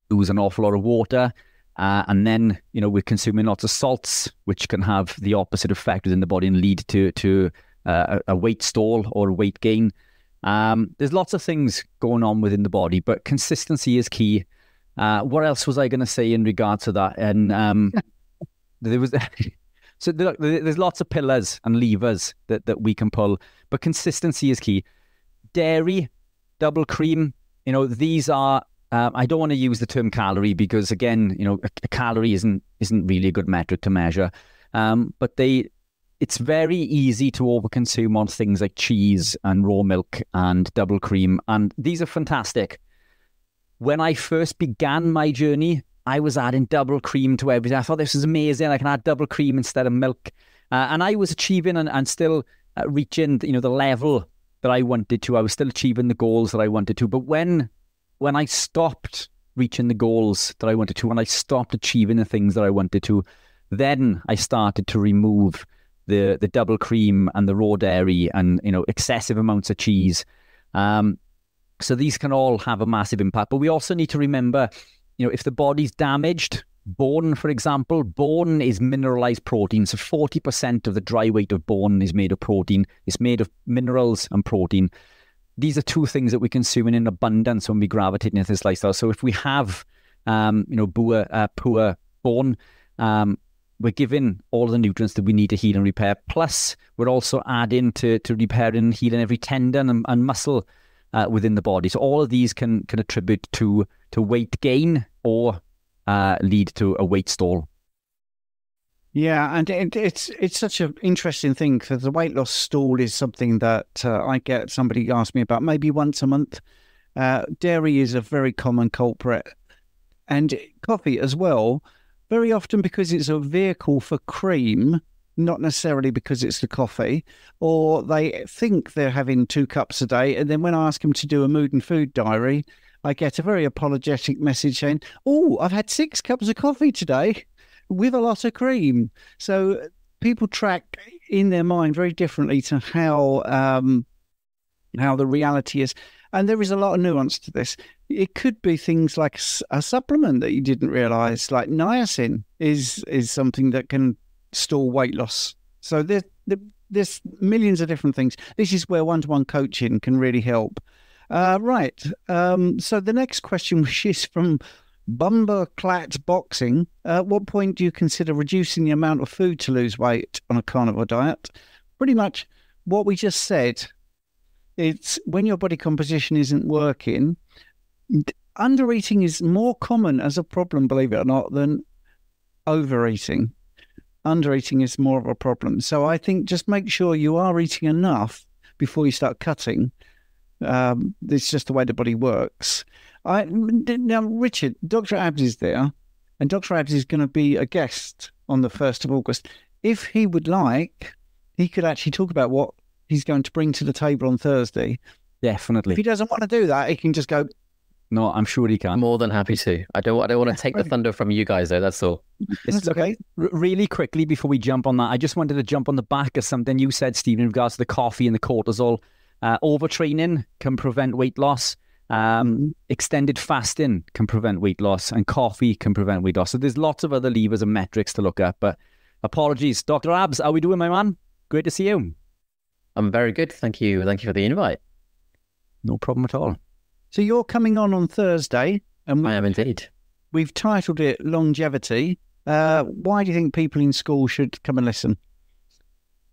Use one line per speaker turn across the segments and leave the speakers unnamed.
lose an awful lot of water. And then, we're consuming lots of salts, which can have the opposite effect within the body and lead to a weight stall or a weight gain. There's lots of things going on within the body, but consistency is key. What else was I going to say in regard to that? And there was so there's lots of pillars and levers that we can pull, but consistency is key. Dairy, double cream, these are. I don't want to use the term calorie because, again, a calorie isn't really a good metric to measure. But it's very easy to overconsume on things like cheese and raw milk and double cream, and these are fantastic. When I first began my journey, I was adding double cream to everything. I thought this was amazing. I can add double cream instead of milk, and I was achieving and still reaching the level that I wanted to. I was still achieving the goals that I wanted to. But when I stopped reaching the goals that I wanted to, when I stopped achieving the things that I wanted to, then I started to remove the double cream and the raw dairy and, excessive amounts of cheese. So these can all have a massive impact. But we also need to remember, if the body's damaged, bone, for example, bone is mineralized protein. So 40% of the dry weight of bone is made of protein. It's made of minerals and protein. These are two things that we consume in abundance when we gravitate into this lifestyle. So if we have, poor bone, we're giving all the nutrients that we need to heal and repair. Plus, we're also adding to repairing and healing every tendon and muscle within the body. So all of these can attribute to weight gain or lead to a weight stall.
Yeah, and it's such an interesting thing because the weight loss stall is something that I get somebody ask me about maybe once a month. Dairy is a very common culprit, and coffee as well, very often because it's a vehicle for cream, not necessarily because it's the coffee, or they think they're having 2 cups a day, and then when I ask them to do a mood and food diary, I get a very apologetic message saying, "Oh, I've had 6 cups of coffee today with a lot of cream." So people track in their mind very differently to how the reality is. And there is a lot of nuance to this. It could be things like a supplement that you didn't realize, like niacin is something that can stall weight loss. So there's millions of different things. This is where one-to-one coaching can really help. Right. So the next question, which is from Bumberclat Boxing, at what point do you consider reducing the amount of food to lose weight on a carnivore diet? Pretty much what we just said. It's when your body composition isn't working. Undereating is more common as a problem, believe it or not, than overeating. Undereating is more of a problem. So I think just make sure you are eating enough before you start cutting. It's just the way the body works. Now, Richard, Dr. Abs is there, and Dr. Abs is going to be a guest on the 1st of August. If he would like, he could actually talk about what he's going to bring to the table on Thursday.
Definitely.
If he doesn't want to do that, he can just go.
No, I'm sure he can.
More than happy to. I don't want to take the thunder from you guys, though. That's all.
That's okay.
Really quickly before we jump on that, I just wanted to jump on the back of something you said, Stephen, in regards to the coffee and the cortisol. Overtraining can prevent weight loss. Extended fasting can prevent weight loss, and coffee can prevent weight loss. So there's lots of other levers and metrics to look at. But apologies, Dr. Abs, how are we doing, my man? Great to see you.
I'm very good. Thank you. Thank you for the invite.
No problem at all.
So you're coming on Thursday. And
I am indeed.
We've titled it Longevity. Why do you think people in school should come and listen?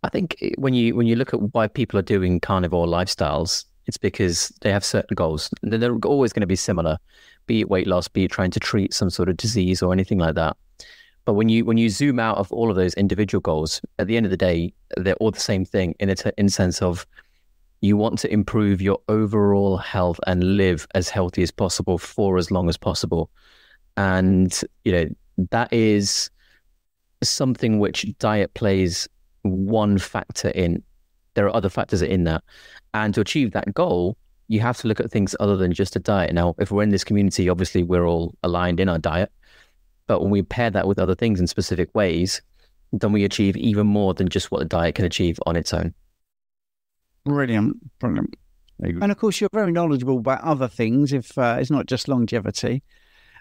I think when you look at why people are doing carnivore lifestyles, it's because they have certain goals. They're always going to be similar, be it weight loss, be it trying to treat some sort of disease or anything like that. But when you zoom out of all of those individual goals, at the end of the day, they're all the same thing in the sense of you want to improve your overall health and live as healthy as possible for as long as possible. And, that is something which diet plays one factor in. There are other factors in that. And to achieve that goal, you have to look at things other than just a diet. Now, if we're in this community, obviously we're all aligned in our diet. But when we pair that with other things in specific ways, then we achieve even more than just what the diet can achieve on its own.
Brilliant. And of course, you're very knowledgeable about other things if it's not just longevity.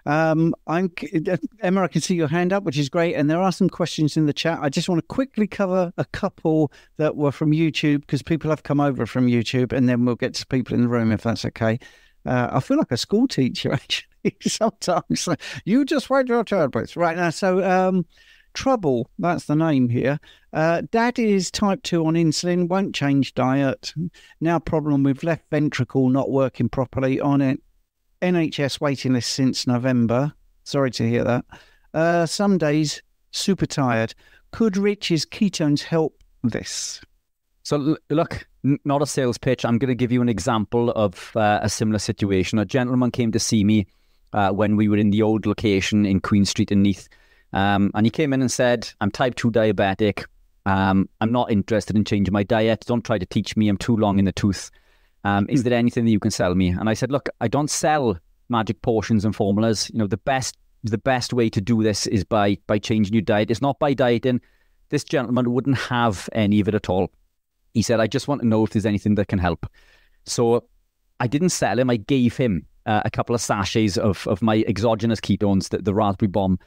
Emma, I can see your hand up, which is great. And there are some questions in the chat. I just want to quickly cover a couple that were from YouTube, because people have come over from YouTube, and then we'll get to people in the room, if that's okay. I feel like a school teacher, actually, sometimes. You just wait your turn, please. Right now, so Trouble, that's the name here. Dad is type 2 on insulin, won't change diet. Now problem with left ventricle not working properly on it. NHS waiting list since November. Sorry to hear that. Some days, super tired. Could Rich's ketones help this?
So look, not a sales pitch. I'm going to give you an example of a similar situation. A gentleman came to see me when we were in the old location in Queen Street in Neath. And he came in and said, I'm type 2 diabetic. I'm not interested in changing my diet. Don't try to teach me. I'm too long in the tooth. Is there anything that you can sell me? And I said, look, I don't sell magic potions and formulas. You know, the best way to do this is by changing your diet. It's not by dieting. This gentleman wouldn't have any of it at all. He said, I just want to know if there's anything that can help. So I didn't sell him. I gave him a couple of sachets of my exogenous ketones, the raspberry bomb,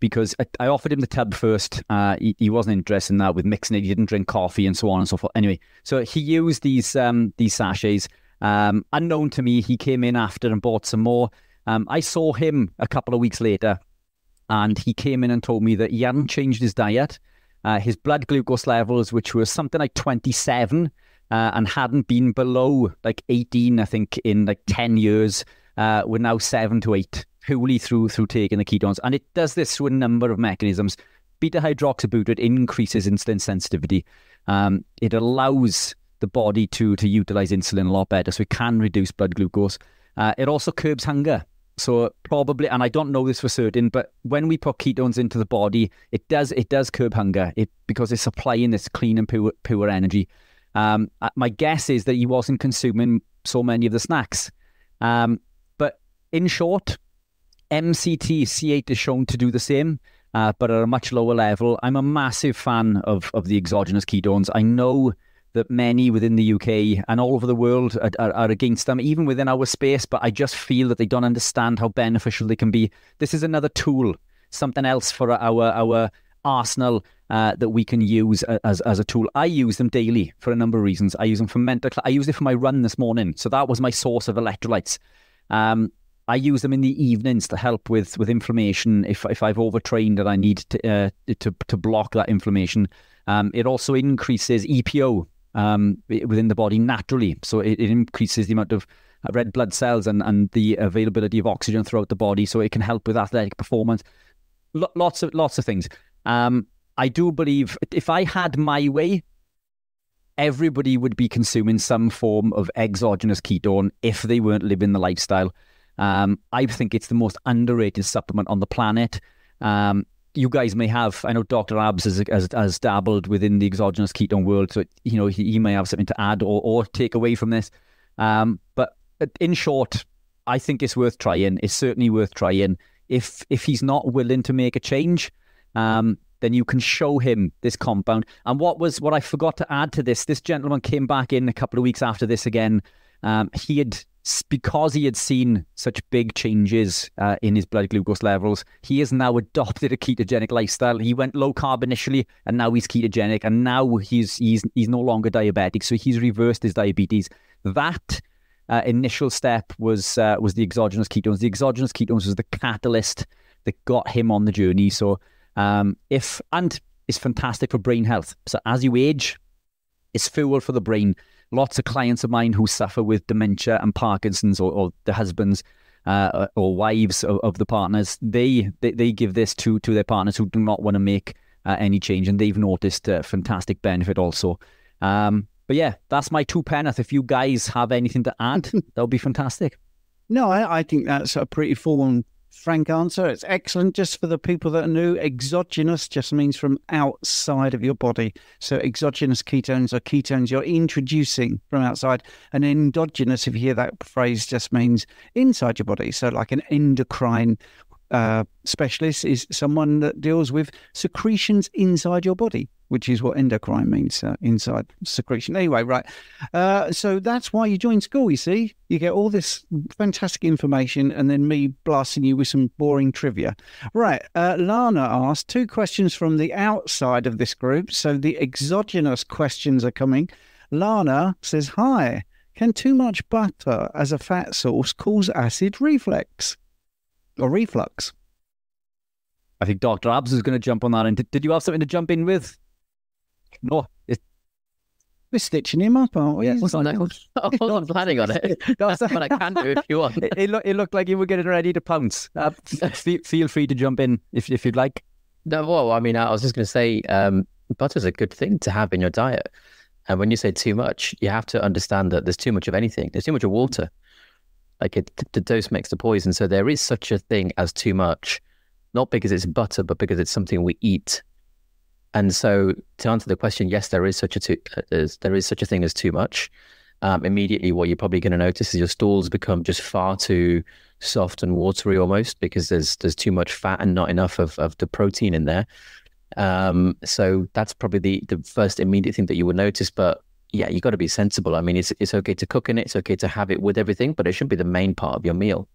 because I offered him the tub first. He wasn't interested in that with mixing it. He didn't drink coffee and so on and so forth. Anyway, so he used these sachets. Unknown to me, he came in after and bought some more. I saw him a couple of weeks later, and he came in and told me that he hadn't changed his diet. His blood glucose levels, which was something like 27, and hadn't been below like 18, I think, in like 10 years, were now 7 to 8. Purely through taking the ketones. And it does this through a number of mechanisms. Beta-hydroxybutyrate increases insulin sensitivity. It allows the body to utilize insulin a lot better, so it can reduce blood glucose. It also curbs hunger. So probably, and I don't know this for certain, but when we put ketones into the body, it does curb hunger because it's supplying this clean and pure energy. My guess is that he wasn't consuming so many of the snacks. But in short, MCT C8 is shown to do the same, but at a much lower level. I'm a massive fan of the exogenous ketones. I know that many within the UK and all over the world are against them, even within our space, but I just feel that they don't understand how beneficial they can be. This is another tool, something else for our arsenal that we can use as a tool. I use them daily for a number of reasons. I use them for I used it for my run this morning, so that was my source of electrolytes. I use them in the evenings to help with inflammation if I've overtrained and I need to block that inflammation. It also increases EPO within the body naturally. So it increases the amount of red blood cells and the availability of oxygen throughout the body. So it can help with athletic performance. Lots of things. I do believe if I had my way, everybody would be consuming some form of exogenous ketone if they weren't living the lifestyle. I think it's the most underrated supplement on the planet. You guys may have, I know Dr. Abs has dabbled within the exogenous ketone world, so you know he may have something to add or take away from this. But in short, I think it's worth trying. It's certainly worth trying. If he's not willing to make a change, then you can show him this compound. And what I forgot to add to this gentleman came back in a couple of weeks after this again. Because he had seen such big changes in his blood glucose levels, he has now adopted a ketogenic lifestyle. He went low carb initially, and now he's ketogenic, and now he's no longer diabetic. So he's reversed his diabetes. That initial step was the exogenous ketones. The exogenous ketones was the catalyst that got him on the journey. So it's fantastic for brain health. So as you age, it's fuel for the brain. Lots of clients of mine who suffer with dementia and Parkinson's, or the husbands or wives of the partners, they give this to their partners who do not want to make any change, and they've noticed a fantastic benefit also. But yeah, that's my 2 penneth. If you guys have anything to add, that would be fantastic.
No, I think that's a pretty full-on, frank answer. It's excellent. Just for the people that are new, exogenous just means from outside of your body. So exogenous ketones are ketones you're introducing from outside. And endogenous, if you hear that phrase, just means inside your body. So like an endocrine specialist is someone that deals with secretions inside your body. which is what endocrine means, inside secretion. Anyway, right. So that's why you join school, you see. You get all this fantastic information and then me blasting you with some boring trivia. Right. Lana asked 2 questions from the outside of this group. So the exogenous questions are coming. Lana says, hi, can too much butter as a fat source cause acid reflux? Or reflux?
I think Dr. Abs is going to jump on that. And did you have something to jump in with? No.
We're stitching him up, aren't we?
I'm not planning on it. But I can do if you want.
It looked like you were getting ready to pounce. Feel free to jump in if you'd like.
No, well, I mean, I was just going to say, butter's a good thing to have in your diet. And when you say too much, you have to understand that there's too much of anything. There's too much of water. Like the dose makes the poison. So there is such a thing as too much, not because it's butter, but because it's something we eat. And so to answer the question, yes, there is such a thing as too much. Immediately, what you're probably going to notice is your stools become just far too soft and watery almost because there's too much fat and not enough of the protein in there. So that's probably the first immediate thing that you would notice. But yeah, you got to be sensible. I mean, it's okay to cook in it. It's okay to have it with everything, but it shouldn't be the main part of your meal.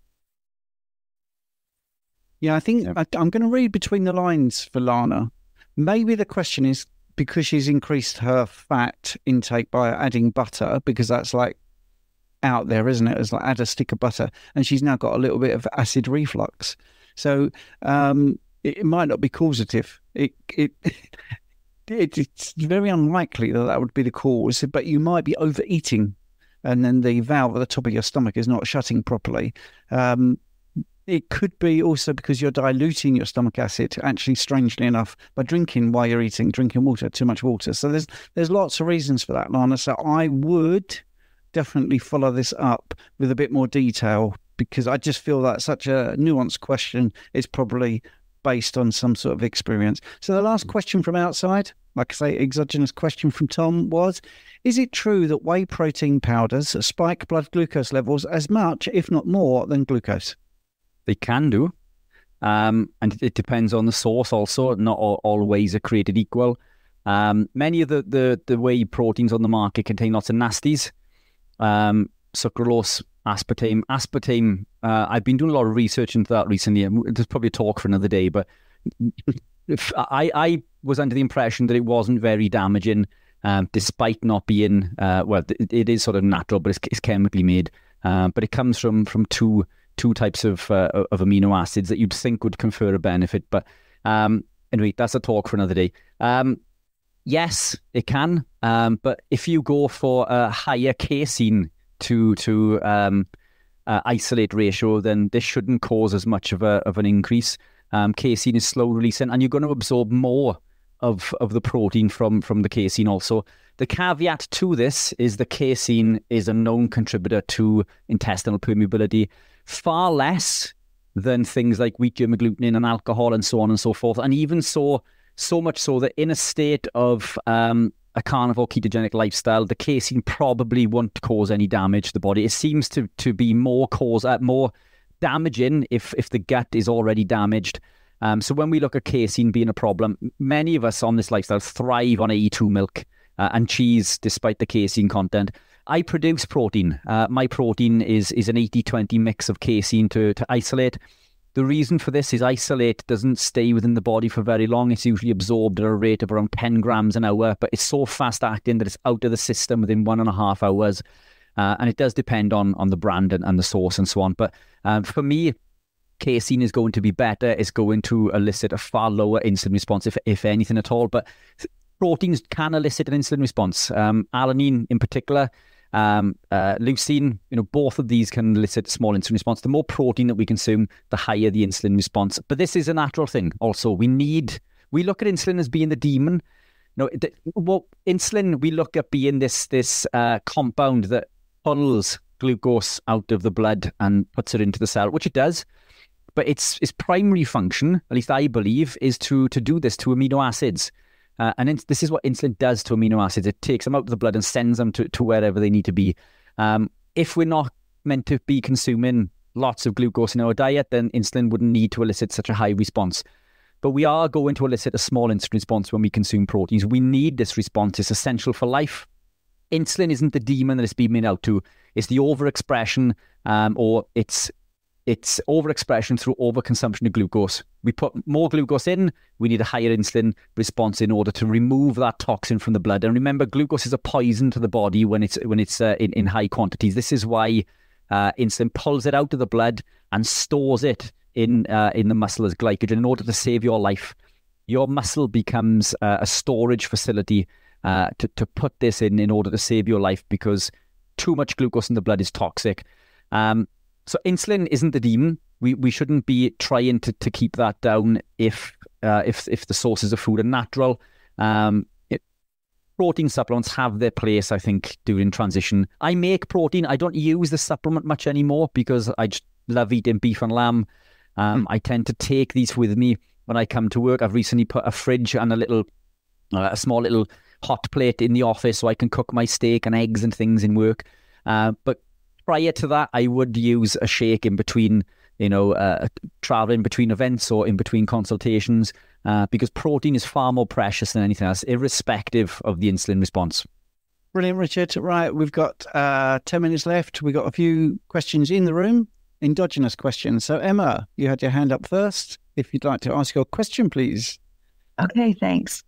Yeah, I think I'm going to read between the lines for Lana. Maybe the question is because she's increased her fat intake by adding butter, because that's like out there, isn't it? It's like add a stick of butter, and she's now got a little bit of acid reflux. So it might not be causative. It's very unlikely that would be the cause, but you might be overeating, and then the valve at the top of your stomach is not shutting properly. It could be also because you're diluting your stomach acid, actually, strangely enough, by drinking while you're eating, drinking water, too much water. So there's lots of reasons for that, Lana. So I would definitely follow this up with a bit more detail, because I just feel that such a nuanced question is probably based on some sort of experience. So the last question from outside, like I say, exogenous question from Tom was, is it true that whey protein powders spike blood glucose levels as much, if not more, than glucose?
They can do. And it depends on the source also. Not all wheys are created equal. Many of the whey proteins on the market contain lots of nasties. Sucralose, aspartame. Aspartame, I've been doing a lot of research into that recently. There's probably a talk for another day, but I was under the impression that it wasn't very damaging, despite not being, it is sort of natural, but it's chemically made. But it comes from two types of amino acids that you'd think would confer a benefit. But anyway, that's a talk for another day. Yes, it can. But if you go for a higher casein to isolate ratio, then this shouldn't cause as much of an increase. Casein is slow releasing, and you're going to absorb more of the protein from the casein also. The caveat to this is the casein is a known contributor to intestinal permeability, far less than things like wheat germ agglutinin and alcohol and so on and so forth. And even so much so that in a state of a carnivore ketogenic lifestyle, the casein probably won't cause any damage to the body. It seems to be more damaging if the gut is already damaged. So when we look at casein being a problem, many of us on this lifestyle thrive on AE2 milk and cheese, despite the casein content. I produce protein. My protein is an 80-20 mix of casein to isolate. The reason for this is isolate doesn't stay within the body for very long. It's usually absorbed at a rate of around 10 grams an hour, but it's so fast acting that it's out of the system within 1.5 hours. And it does depend on the brand and the source and so on. But for me, casein is going to be better. It's going to elicit a far lower insulin response, if anything at all. But proteins can elicit an insulin response. Alanine in particular, leucine, both of these can elicit a small insulin response. The more protein that we consume, the higher the insulin response. But this is a natural thing also. We look at insulin as being the demon. Insulin, we look at being this compound that pulls glucose out of the blood and puts it into the cell, which it does. But its primary function, at least I believe, is to do this to amino acids. And this is what insulin does to amino acids. It takes them out of the blood and sends them to wherever they need to be. If we're not meant to be consuming lots of glucose in our diet, then insulin wouldn't need to elicit such a high response. but we are going to elicit a small insulin response when we consume proteins. We need this response. It's essential for life. Insulin isn't the demon that it's been made out to. It's the overexpression, or it's overexpression through overconsumption of glucose. We put more glucose in, we need a higher insulin response in order to remove that toxin from the blood. And remember, glucose is a poison to the body when it's in high quantities. This is why insulin pulls it out of the blood and stores it in the muscle as glycogen in order to save your life. Your muscle becomes a storage facility to put this in order to save your life, because too much glucose in the blood is toxic. So insulin isn't the demon. We shouldn't be trying to keep that down if the sources of food are natural. Protein supplements have their place, I think, during transition. I make protein. I don't use the supplement much anymore because I just love eating beef and lamb. I tend to take these with me when I come to work. I've recently put a fridge and a small little hot plate in the office so I can cook my steak and eggs and things in work. But prior to that, I would use a shake in between, traveling between events or in between consultations, because protein is far more precious than anything else, irrespective of the insulin response.
Brilliant, Richard. Right, we've got 10 minutes left. We've got a few questions in the room, endogenous questions. So Emma, you had your hand up first. If you'd like to ask your question, please.
Okay, thanks.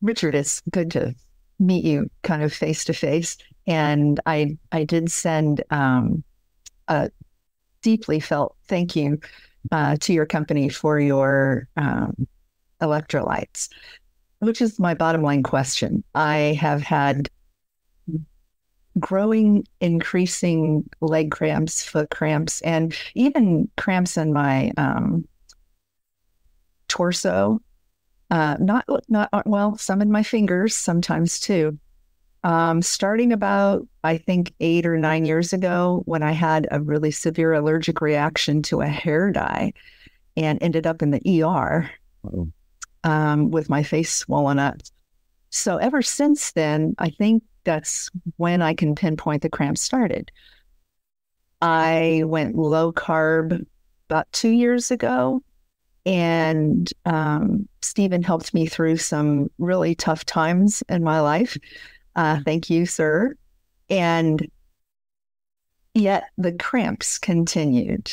Richard, it's good to meet you kind of face to face. And I did send a deeply felt thank you to your company for your electrolytes, which is my bottom line question. I have had increasing leg cramps, foot cramps, and even cramps in my torso. Not well, some in my fingers sometimes too. Starting about, I think, 8 or 9 years ago, when I had a really severe allergic reaction to a hair dye and ended up in the ER with my face swollen up. So ever since then, I think that's when I can pinpoint the cramps started. I went low carb about 2 years ago, and Stephen helped me through some really tough times in my life. Thank you, sir. And yet the cramps continued.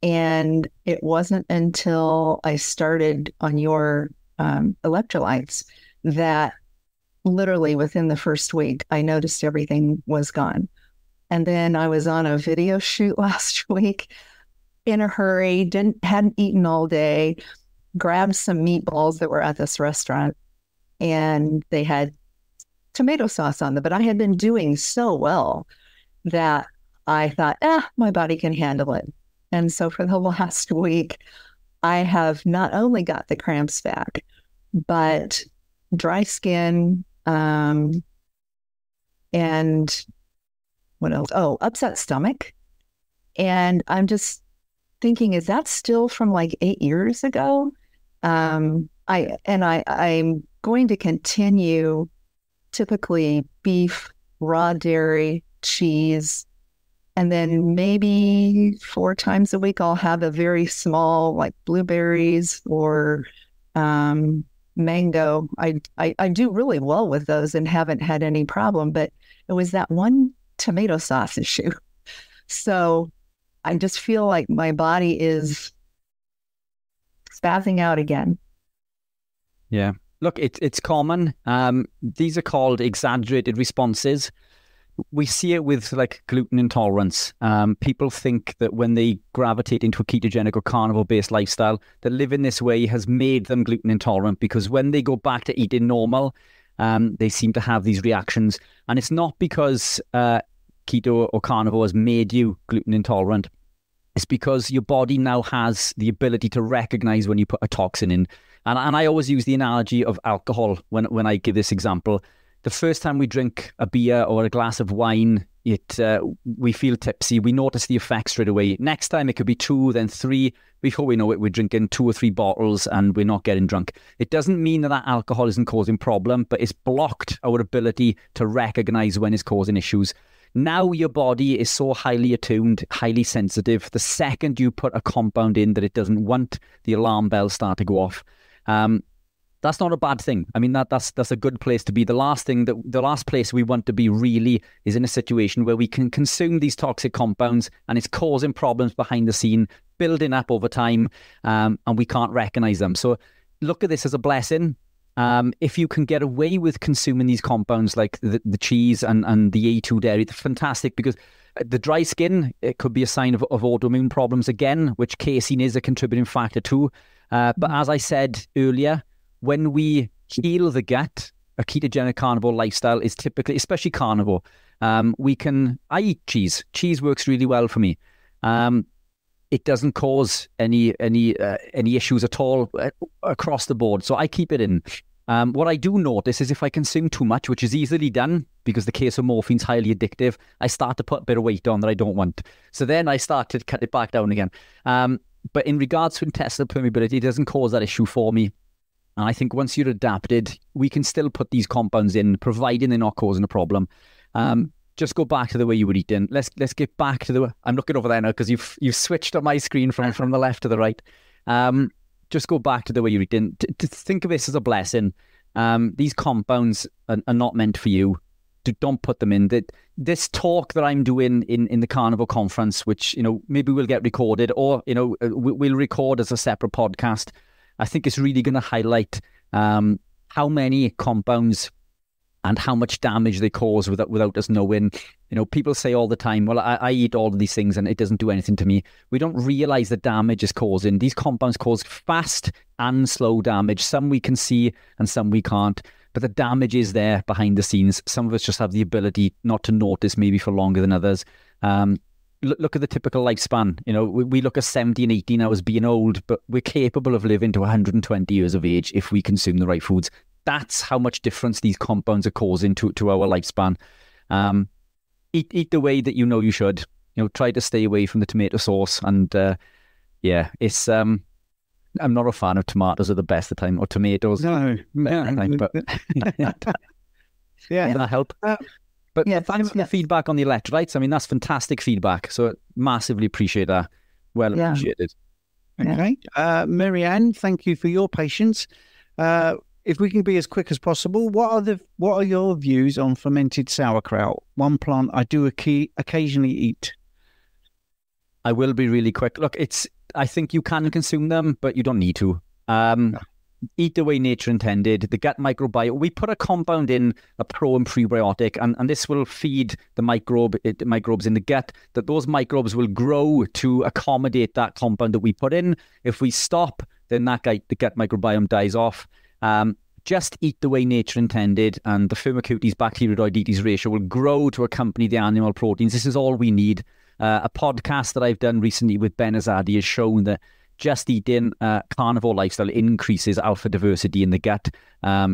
And it wasn't until I started on your electrolytes that literally within the first week, I noticed everything was gone. And then I was on a video shoot last week in a hurry, hadn't eaten all day, grabbed some meatballs that were at this restaurant, and they had tomato sauce on them. But I had been doing so well that I thought, my body can handle it. And so for the last week, I have not only got the cramps back, but dry skin, and what else? Oh, upset stomach. And I'm just thinking, is that still from like 8 years ago? I'm going to continue typically beef, raw dairy, cheese, and then maybe 4 times a week I'll have a very small, like blueberries or mango. I do really well with those and haven't had any problem, but it was that one tomato sauce issue. So I just feel like my body is spazzing out again.
Yeah. Look, it's common. These are called exaggerated responses. We see it with like gluten intolerance. People think that when they gravitate into a ketogenic or carnivore-based lifestyle, that living this way has made them gluten intolerant, because when they go back to eating normal, they seem to have these reactions. And it's not because keto or carnivore has made you gluten intolerant. It's because your body now has the ability to recognize when you put a toxin in. And I always use the analogy of alcohol when I give this example. The first time we drink a beer or a glass of wine, we feel tipsy. We notice the effects straight away. Next time it could be 2, then 3. Before we know it, we're drinking 2 or 3 bottles and we're not getting drunk. It doesn't mean that alcohol isn't causing problem, but it's blocked our ability to recognize when it's causing issues. Now your body is so highly attuned, highly sensitive. The second you put a compound in that it doesn't want, the alarm bells start to go off. That's not a bad thing. I mean, that's a good place to be. The last place we want to be really is in a situation where we can consume these toxic compounds and it's causing problems behind the scene, building up over time, and we can't recognize them. So look at this as a blessing. If you can get away with consuming these compounds like the cheese and the A2 dairy, it's fantastic, because the dry skin, it could be a sign of autoimmune problems again, which casein is a contributing factor too. But as I said earlier, when we heal the gut, a ketogenic carnivore lifestyle is typically, especially carnivore, I eat cheese. Cheese works really well for me. It doesn't cause any issues at all across the board. So I keep it in. What I do notice is if I consume too much, which is easily done because the case of morphine is highly addictive, I start to put a bit of weight on that I don't want. So then I start to cut it back down again. But in regards to intestinal permeability, it doesn't cause that issue for me. And I think once you're adapted, we can still put these compounds in, providing they're not causing a problem. Just go back to the way you were eating. Let's get back to the. I'm looking over there now because you've switched on my screen from the left to the right. Just go back to the way you're eating. To think of this as a blessing. These compounds are not meant for you. Don't put them in. This talk that I'm doing in the Carnivore conference, which maybe we'll get recorded, or we'll record as a separate podcast. I think it's really going to highlight how many compounds and how much damage they cause without us knowing. People say all the time, well, I eat all of these things and it doesn't do anything to me. We don't realize the damage it's causing. These compounds cause fast and slow damage. Some we can see and some we can't. But the damage is there behind the scenes. Some of us just have the ability not to notice maybe for longer than others. Look at the typical lifespan. We look at 70 and 80 now as being old, but we're capable of living to 120 years of age if we consume the right foods. That's how much difference these compounds are causing to our lifespan. Eat the way that you should. Try to stay away from the tomato sauce. And it's I'm not a fan of tomatoes at the best of the time, or tomatoes.
No,
but
yeah,
that help. But thanks for the feedback on the electrolytes. I mean, that's fantastic feedback. So massively appreciate that. Well appreciated.
Okay. Marianne, thank you for your patience. If we can be as quick as possible, what are your views on fermented sauerkraut? One plant I do occasionally eat.
I will be really quick. Look, I think you can consume them, but you don't need to. Eat the way nature intended. The gut microbiome, we put a compound in, a pro and prebiotic, and this will feed the microbes in the gut, that those microbes will grow to accommodate that compound that we put in. If we stop, then the gut microbiome dies off. Just eat the way nature intended, and the Firmicutes bacteroidetes ratio will grow to accompany the animal proteins. This is all we need. A podcast that I've done recently with Ben Azadi has shown that just eating carnivore lifestyle increases alpha diversity in the gut.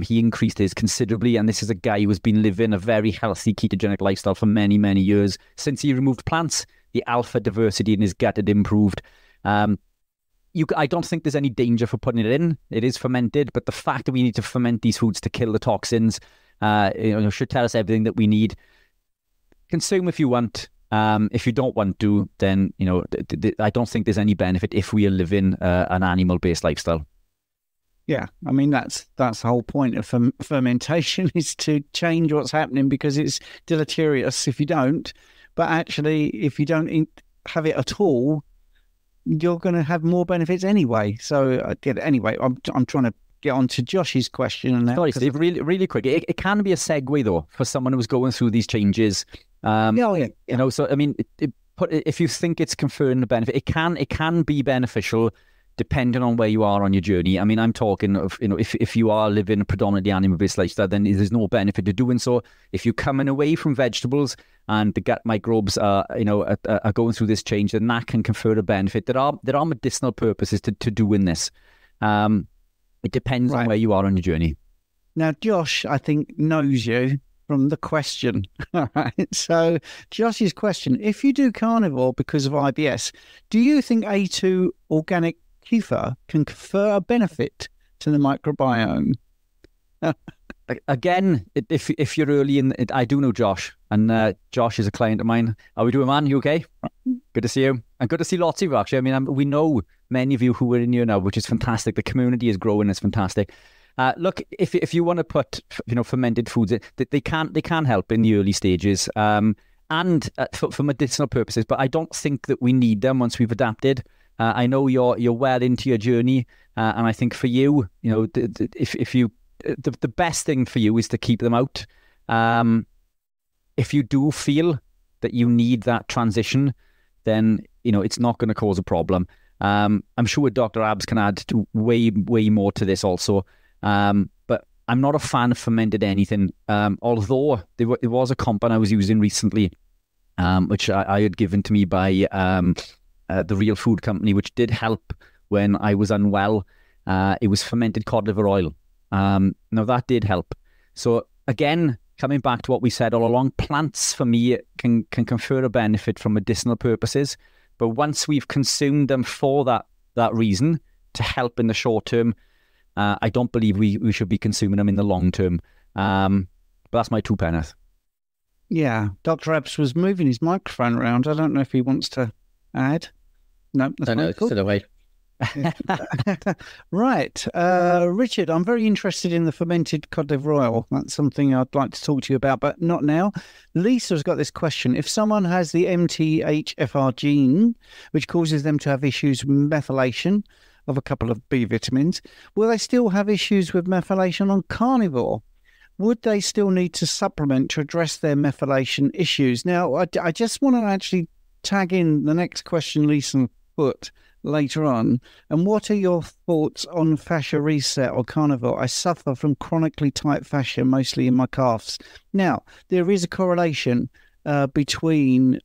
He increased his considerably, and this is a guy who has been living a very healthy ketogenic lifestyle for many, many years. Since he removed plants, the alpha diversity in his gut had improved. I don't think there's any danger for putting it in. It is fermented, but the fact that we need to ferment these foods to kill the toxins should tell us everything that we need. Consume if you want. If you don't want to, then I don't think there's any benefit if we are living an animal-based lifestyle.
Yeah, I mean that's the whole point of fermentation, is to change what's happening, because it's deleterious if you don't. But actually, if you don't have it at all, you're going to have more benefits anyway. So anyway, I'm trying to get on to Josh's question.
Sorry, Steve, really, really quick. It can be a segue though for someone who's going through these changes. So I mean, if you think it's conferring a benefit, it can be beneficial depending on where you are on your journey. I mean, I'm talking of, if you are living a predominantly animal-based lifestyle, then there's no benefit to doing so. If you're coming away from vegetables and the gut microbes are going through this change, then that can confer a benefit. There are medicinal purposes to doing this. It depends on where you are on your journey.
Now, Josh, I think, knows you from the question. All right. So Josh's question, if you do carnivore because of IBS, do you think A2 organic kefir can confer a benefit to the microbiome?
again, if you're early in, I do know Josh, and Josh is a client of mine. How are we doing, man? You okay? Good to see you, and good to see lots of you. Actually, I mean, we know many of you who are in here now, which is fantastic. The community is growing; it's fantastic. Look, if you want to put fermented foods, they can help in the early stages, and for medicinal purposes. But I don't think that we need them once we've adapted. I know you're well into your journey, and I think for you, if you the best thing for you is to keep them out. If you do feel that you need that transition, then it's not going to cause a problem. I'm sure Dr. Abs can add to way more to this also. But I'm not a fan of fermented anything. Although there was a compound I was using recently, which I had given to me by the Real Food Company, which did help when I was unwell. It was fermented cod liver oil. Now that did help. So again, coming back to what we said all along, plants for me can confer a benefit from medicinal purposes. But once we've consumed them for that reason, to help in the short term, I don't believe we should be consuming them in the long term. But that's my 2 penneth.
Yeah, Dr. Epps was moving his microphone around. I don't know if he wants to add. No, that's
no,
cool.
Still away.
Right. Richard, I'm very interested in the fermented cod liver oil. That's something I'd like to talk to you about, but not now. Lisa's got this question. If someone has the MTHFR gene, which causes them to have issues with methylation of a couple of B vitamins, will they still have issues with methylation on carnivore? Would they still need to supplement to address their methylation issues? Now, I just want to actually tag in the next question Lisa put later on. And what are your thoughts on fascia reset or carnivore? I suffer from chronically tight fascia, mostly in my calves. Now, there is a correlation between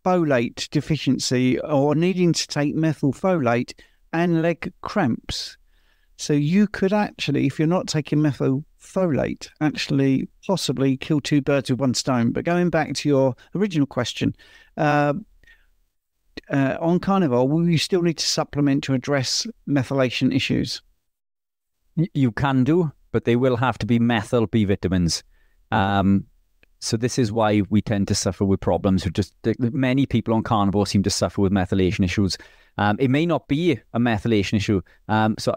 folate deficiency or needing to take methylfolate and leg cramps. So you could actually, if you're not taking methylfolate, actually possibly kill 2 birds with 1 stone. But going back to your original question, on carnivore, will you still need to supplement to address methylation issues?
You can do, but they will have to be methyl B vitamins. So this is why we tend to suffer with problems. Many people on carnivore seem to suffer with methylation issues. It may not be a methylation issue. So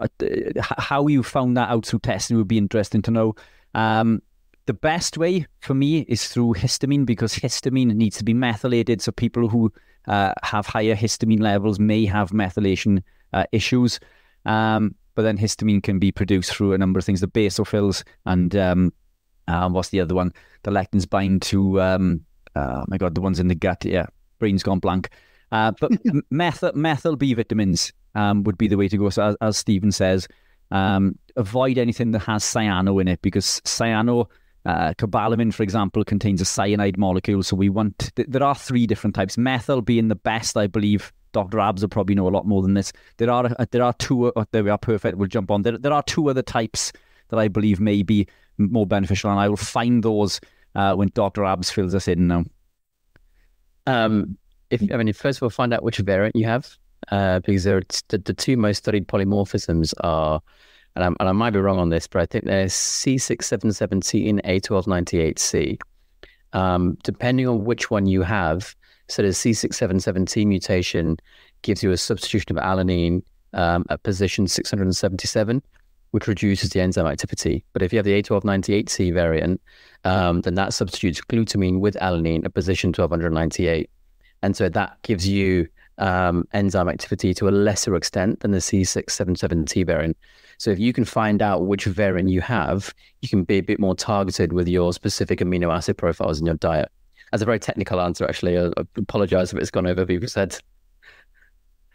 how you found that out through testing would be interesting to know. The best way for me is through histamine, because histamine needs to be methylated. So people who have higher histamine levels may have methylation issues. But then histamine can be produced through a number of things, the basophils and what's the other one? The lectins bind to, oh my God, the ones in the gut. Yeah, brain's gone blank. But methyl B vitamins would be the way to go. So as Stephen says, avoid anything that has cyano in it, because cyano, cobalamin, for example, contains a cyanide molecule. So there are 3 different types. Methyl being the best, I believe. Dr. Abs will probably know a lot more than this. There are 2, there we are, perfect, we'll jump on. There are 2 other types that I believe may be more beneficial, and I will find those when Dr. Abs fills us in now.
First of all, find out which variant you have, because the 2 most studied polymorphisms are, and I might be wrong on this, but I think they're C6717 and A1298C. Depending on which one you have, so the C6717 mutation gives you a substitution of alanine at position 677, which reduces the enzyme activity. But if you have the A1298C variant, then that substitutes glutamine with alanine at position 1298. And so that gives you enzyme activity to a lesser extent than the C677T variant. So if you can find out which variant you have, you can be a bit more targeted with your specific amino acid profiles in your diet. That's a very technical answer, actually. I apologize if it's gone over people's heads.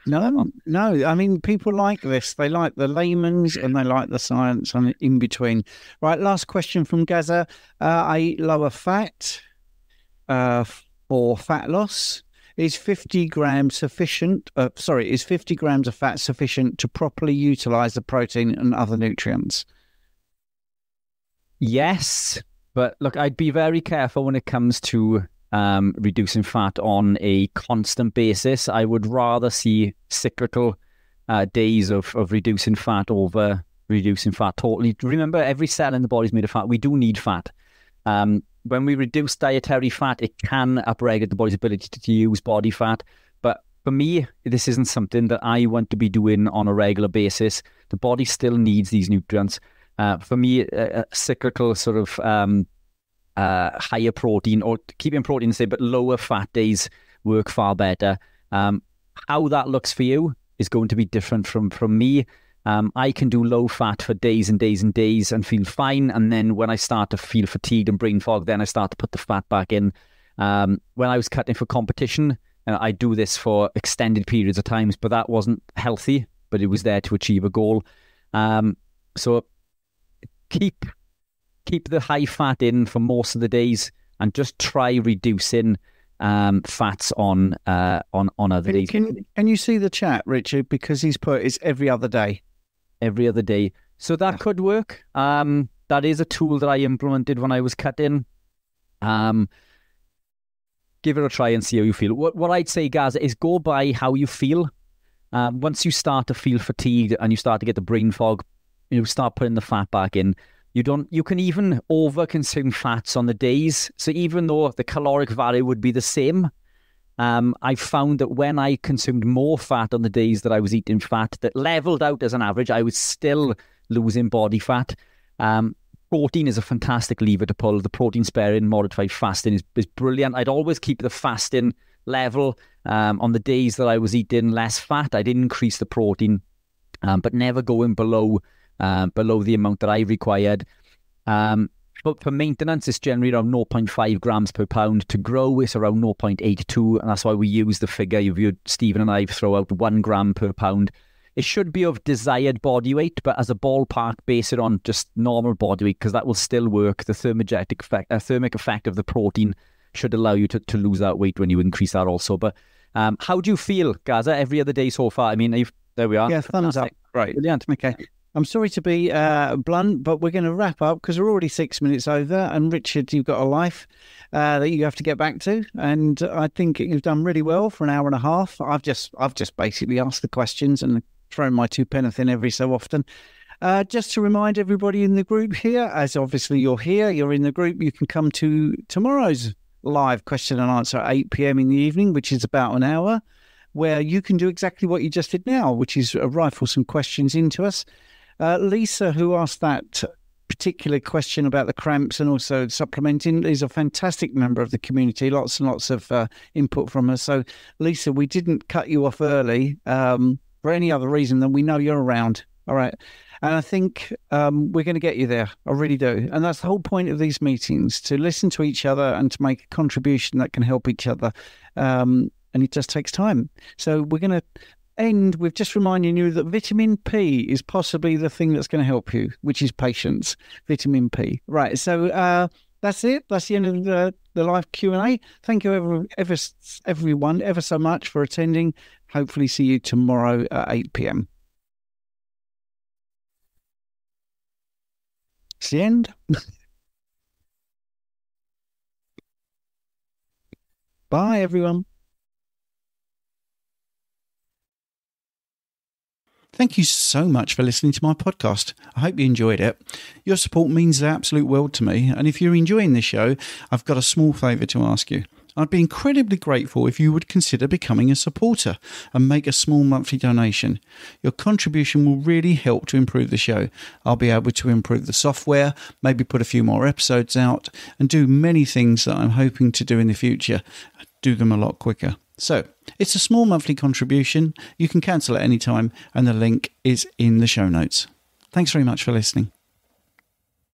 No. I mean, people like this. They like the layman's and they like the science and in between. Right, last question from Gaza. I eat lower fat for fat loss. Is 50 grams sufficient? Is 50 grams of fat sufficient to properly utilize the protein and other nutrients?
Yes, but look, I'd be very careful when it comes to reducing fat on a constant basis. I would rather see cyclical days of reducing fat over reducing fat totally. Remember, every cell in the body is made of fat. We do need fat. When we reduce dietary fat, it can upregulate the body's ability to use body fat. But for me, this isn't something that I want to be doing on a regular basis. The body still needs these nutrients. For me, a cyclical sort of higher protein, or keeping protein, say, but lower fat days work far better. How that looks for you is going to be different from me. I can do low fat for days and days and days and feel fine. And then when I start to feel fatigued and brain fog, then I start to put the fat back in. When I was cutting for competition, I do this for extended periods of times, but that wasn't healthy, but it was there to achieve a goal. So keep the high fat in for most of the days and just try reducing fats on other days.
Can you see the chat, Richard? Because he's put it's every other day.
Every other day. So that could work. That is a tool that I implemented when I was cutting. Give it a try and see how you feel. What I'd say, guys, is go by how you feel. Once you start to feel fatigued and you start to get the brain fog, you start putting the fat back in. You can even over-consume fats on the days. So even though the caloric value would be the same, I found that when I consumed more fat on the days that I was eating fat, that leveled out as an average, I was still losing body fat. Protein is a fantastic lever to pull. The protein sparing modified fasting is brilliant. I'd always keep the fasting level on the days that I was eating less fat. I'd increase the protein, but never going below the amount that I required. But for maintenance, it's generally around 0.5 grams per pound. To grow, it's around 0.82, and that's why we use the figure. You've heard Stephen and I throw out 1 gram per pound. It should be of desired body weight, but as a ballpark, base it on just normal body weight, because that will still work. The thermic effect of the protein should allow you to lose that weight when you increase that also. But how do you feel, Gaza, every other day so far? I mean, there we are.
Yeah, thumbs up. Right.
Brilliant.
Okay. I'm sorry to be blunt, but we're going to wrap up because we're already 6 minutes over. And Richard, you've got a life that you have to get back to, and I think you've done really well for an hour and a half. I've just basically asked the questions and thrown my 2 pence in every so often. Just to remind everybody in the group here, as obviously you're here, you're in the group, you can come to tomorrow's live question and answer at 8 p.m. in the evening, which is about an hour, where you can do exactly what you just did now, which is rifle some questions into us. Lisa, who asked that particular question about the cramps and also supplementing, is a fantastic member of the community. Lots and lots of input from her. So, Lisa, we didn't cut you off early for any other reason than we know you're around. All right. And I think we're going to get you there. I really do. And that's the whole point of these meetings, to listen to each other and to make a contribution that can help each other. And it just takes time. So we're going to end with just reminding you that vitamin P is possibly the thing that's going to help you, which is patience. Vitamin P. Right. So that's it. That's the end of the live Q&A. Thank you everyone ever so much for attending. Hopefully see you tomorrow at 8 p.m. It's the end. Bye, everyone. Thank you so much for listening to my podcast. I hope you enjoyed it. Your support means the absolute world to me. And if you're enjoying this show, I've got a small favour to ask you. I'd be incredibly grateful if you would consider becoming a supporter and make a small monthly donation. Your contribution will really help to improve the show. I'll be able to improve the software, maybe put a few more episodes out, and do many things that I'm hoping to do in the future. Do them a lot quicker. So, it's a small monthly contribution. You can cancel at any time, and the link is in the show notes. Thanks very much for listening.